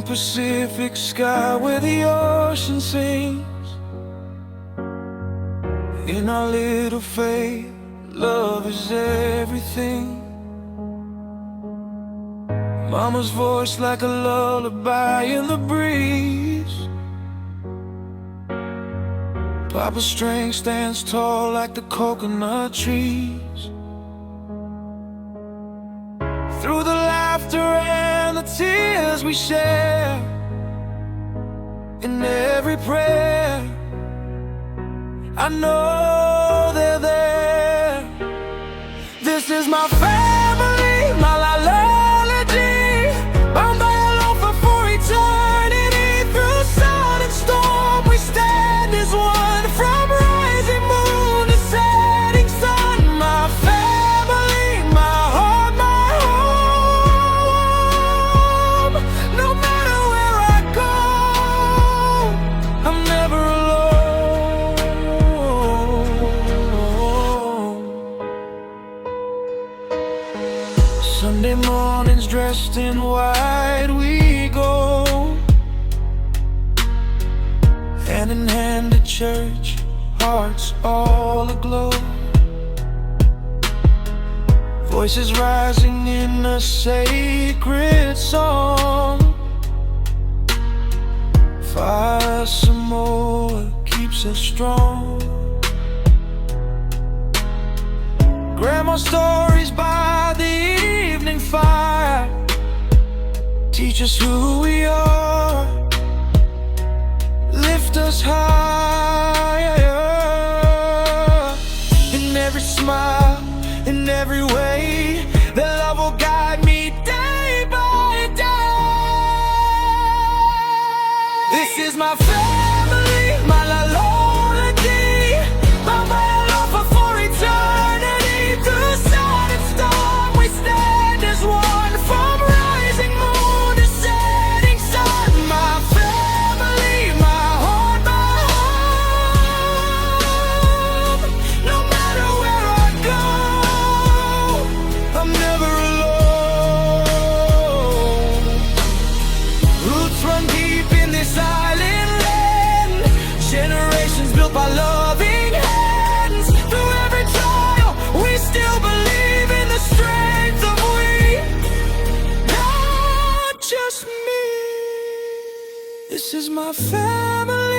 open Pacific sky where the ocean sings. In our little faith, love is everything. Mama's voice like a lullaby in the breeze. Papa's strength stands tall like the coconut trees. Through the laughter and the tears we share, in every prayer, I know they're there. This is my family, my melody, bound by a love for eternity. Through sun and storm we stand as one, from rising moon to setting sun. My family, my heart, my home. No matter where I go, I'm never alone. Sunday mornings dressed in white we go, hand in hand to church, hearts all aglow. Voices rising in a sacred song. Fire Samoan keeps us strong. Grandma's stories by the evening fire teach us who we are, lift us higher. In every smile, in every way, their love will guide me day by day. This is my family, my melody, my love for eternity. Through sun and storm we stand as one, from rising moon to setting sun. My family, my heart, my home. No matter where I go, I'm never alone. Roots run deep in this island land, generations built by loving hands. Through every trial, we still believe in the strength of we, not just me. This is my family.